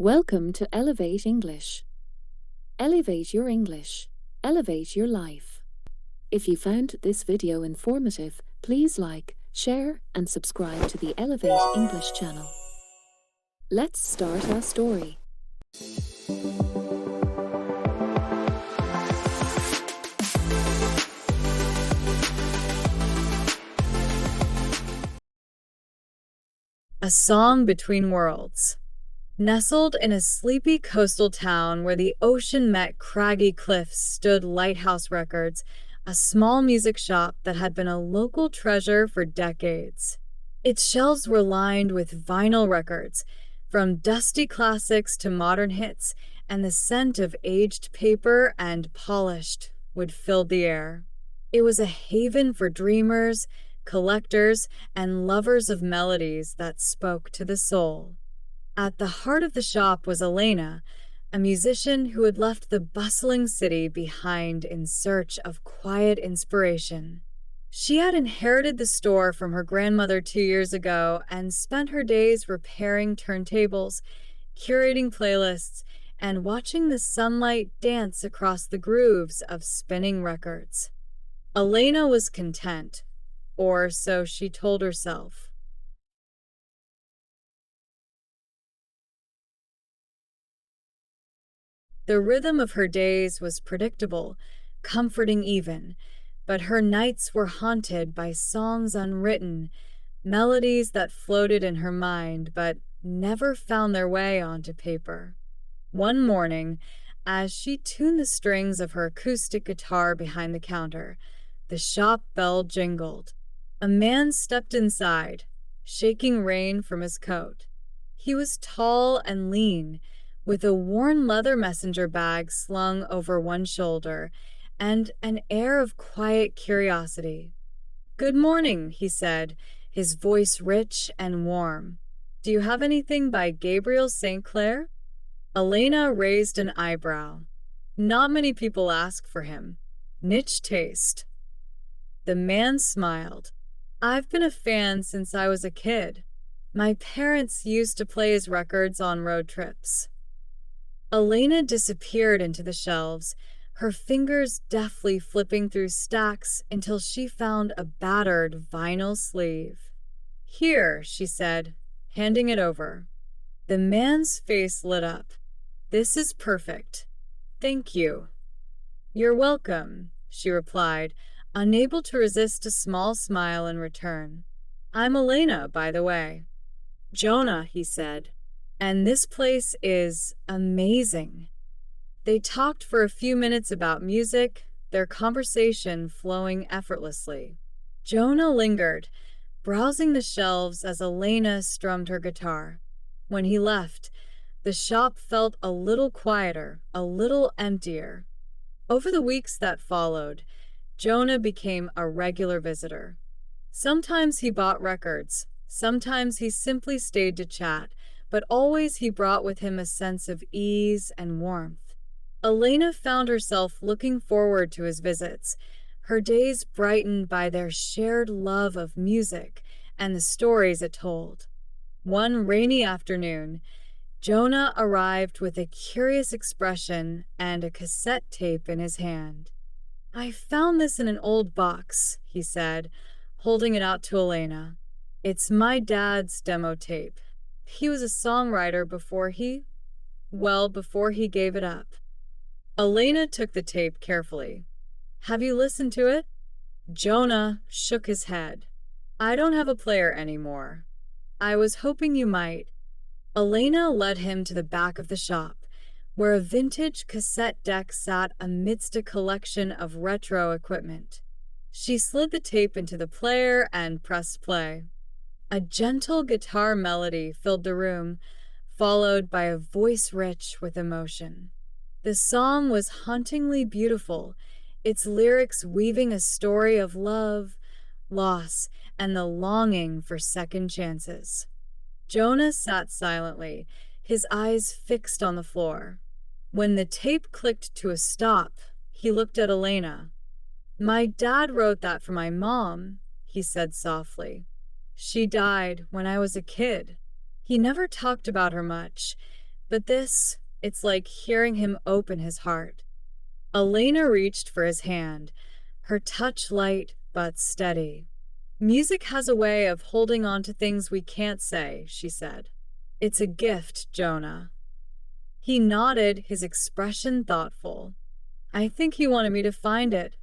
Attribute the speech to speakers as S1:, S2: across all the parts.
S1: Welcome to Elevate English. Elevate your English. Elevate your life. If you found this video informative, please like, share, and subscribe to the Elevate English channel. Let's start our story.
S2: A Song Between Worlds. Nestled in a sleepy coastal town where the ocean met craggy cliffs stood Lighthouse Records, a small music shop that had been a local treasure for decades. Its shelves were lined with vinyl records, from dusty classics to modern hits, and the scent of aged paper and polished wood filled the air. It was a haven for dreamers, collectors, and lovers of melodies that spoke to the soul. At the heart of the shop was Elena, a musician who had left the bustling city behind in search of quiet inspiration. She had inherited the store from her grandmother 2 years ago and spent her days repairing turntables, curating playlists, and watching the sunlight dance across the grooves of spinning records. Elena was content, or so she told herself. The rhythm of her days was predictable, comforting even, but her nights were haunted by songs unwritten, melodies that floated in her mind but never found their way onto paper. One morning, as she tuned the strings of her acoustic guitar behind the counter, the shop bell jingled. A man stepped inside, shaking rain from his coat. He was tall and lean, with a worn leather messenger bag slung over one shoulder, and an air of quiet curiosity. "Good morning," he said, his voice rich and warm. "Do you have anything by Gabriel St. Clair?" Elena raised an eyebrow. Not many people ask for him. Niche taste. The man smiled. "I've been a fan since I was a kid. My parents used to play his records on road trips." Elena disappeared into the shelves, her fingers deftly flipping through stacks until she found a battered vinyl sleeve. "Here," she said, handing it over. The man's face lit up. "This is perfect. Thank you." "You're welcome," she replied, unable to resist a small smile in return. "I'm Elena, by the way." "Jonah," he said. "And this place is amazing." They talked for a few minutes about music, their conversation flowing effortlessly. Jonah lingered, browsing the shelves as Elena strummed her guitar. When he left, the shop felt a little quieter, a little emptier. Over the weeks that followed, Jonah became a regular visitor. Sometimes he bought records, sometimes he simply stayed to chat, but always he brought with him a sense of ease and warmth. Elena found herself looking forward to his visits, her days brightened by their shared love of music and the stories it told. One rainy afternoon, Jonah arrived with a curious expression and a cassette tape in his hand. "I found this in an old box," he said, holding it out to Elena. "It's my dad's demo tape. He was a songwriter before he gave it up." Elena took the tape carefully. "Have you listened to it?" Jonah shook his head. "I don't have a player anymore." "I was hoping you might." Elena led him to the back of the shop, where a vintage cassette deck sat amidst a collection of retro equipment. She slid the tape into the player and pressed play. A gentle guitar melody filled the room, followed by a voice rich with emotion. The song was hauntingly beautiful, its lyrics weaving a story of love, loss, and the longing for second chances. Jonah sat silently, his eyes fixed on the floor. When the tape clicked to a stop, he looked at Elena. "My dad wrote that for my mom," he said softly. "She died when I was a kid." He never talked about her much, But it's like hearing him open his heart. Elena reached for his hand, her touch light but steady. Music has a way of holding on to things we can't say, she said. It's a gift, Jonah. He nodded, his expression thoughtful. I think he wanted me to find it,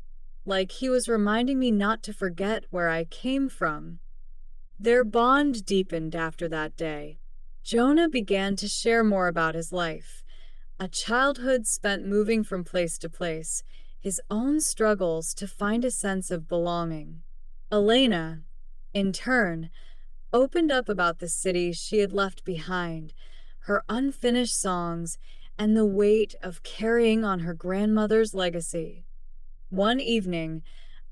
S2: like he was reminding me not to forget where I came from. Their bond deepened after that day. Jonah began to share more about his life, a childhood spent moving from place to place, his own struggles to find a sense of belonging. Elena, in turn, opened up about the city she had left behind, her unfinished songs, and the weight of carrying on her grandmother's legacy. One evening,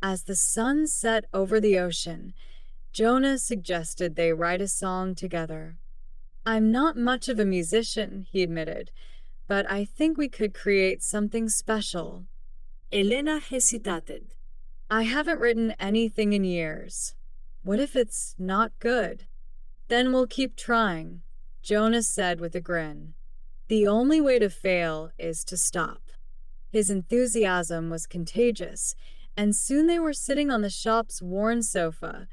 S2: as the sun set over the ocean, Jonah suggested they write a song together. I'm not much of a musician, he admitted, but I think we could create something special.
S3: Elena hesitated.
S2: I haven't written anything in years. What if it's not good? Then we'll keep trying, Jonah said with a grin. The only way to fail is to stop. His enthusiasm was contagious, and soon they were sitting on the shop's worn sofa,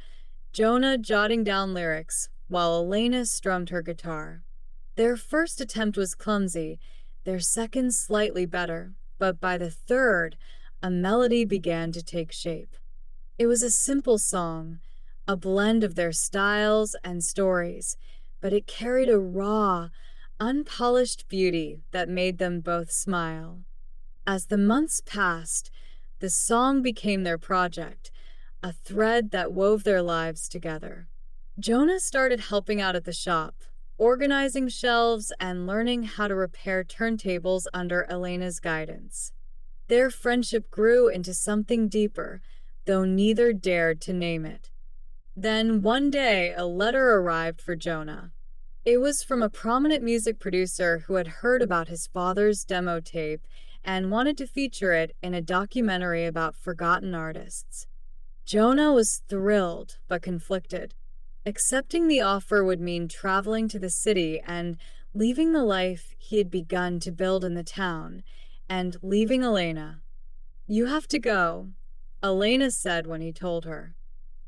S2: Jonah jotting down lyrics while Elena strummed her guitar. Their first attempt was clumsy, their second slightly better, but by the third, a melody began to take shape. It was a simple song, a blend of their styles and stories, but it carried a raw, unpolished beauty that made them both smile. As the months passed, the song became their project, a thread that wove their lives together. Jonah started helping out at the shop, organizing shelves and learning how to repair turntables under Elena's guidance. Their friendship grew into something deeper, though neither dared to name it. Then one day a letter arrived for Jonah. It was from a prominent music producer who had heard about his father's demo tape and wanted to feature it in a documentary about forgotten artists. Jonah was thrilled but conflicted. Accepting the offer would mean traveling to the city and leaving the life he had begun to build in the town, and leaving Elena. You have to go, Elena said when he told her.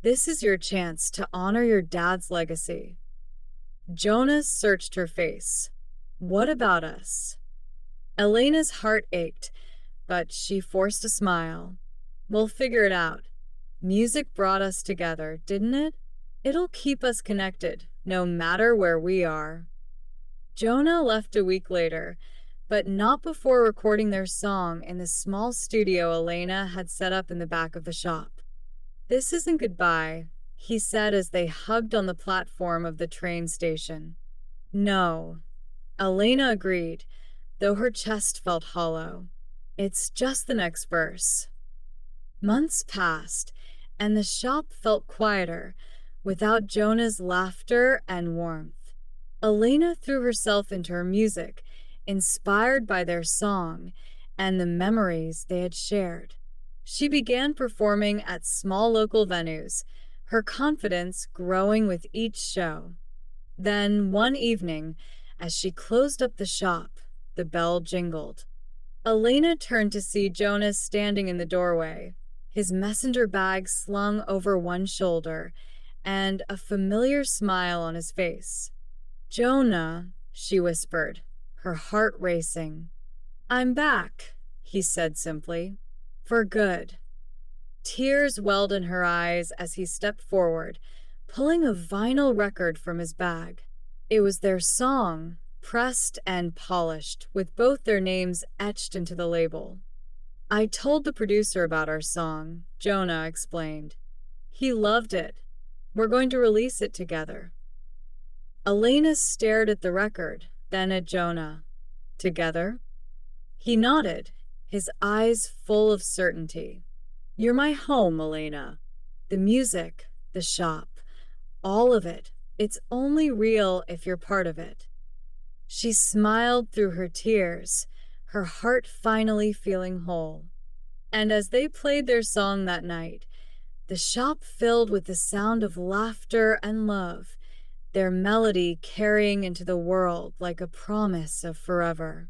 S2: This is your chance to honor your dad's legacy. Jonah searched her face. What about us? Elena's heart ached, but she forced a smile. We'll figure it out. Music brought us together, didn't it? It'll keep us connected, no matter where we are. Jonah left a week later, but not before recording their song in the small studio Elena had set up in the back of the shop. This isn't goodbye, he said as they hugged on the platform of the train station. No, Elena agreed, though her chest felt hollow. It's just the next verse. Months passed, and the shop felt quieter, without Jonah's laughter and warmth. Elena threw herself into her music, inspired by their song and the memories they had shared. She began performing at small local venues, her confidence growing with each show. Then, one evening, as she closed up the shop, the bell jingled. Elena turned to see Jonah standing in the doorway, his messenger bag slung over one shoulder, and a familiar smile on his face. Jonah, she whispered, her heart racing. I'm back, he said simply. For good. Tears welled in her eyes as he stepped forward, pulling a vinyl record from his bag. It was their song, pressed and polished, with both their names etched into the label. I told the producer about our song, Jonah explained. He loved it. We're going to release it together. Elena stared at the record, then at Jonah. Together? He nodded, his eyes full of certainty. You're my home, Elena. The music, the shop, all of it. It's only real if you're part of it. She smiled through her tears, her heart finally feeling whole. And as they played their song that night, the shop filled with the sound of laughter and love, their melody carrying into the world like a promise of forever.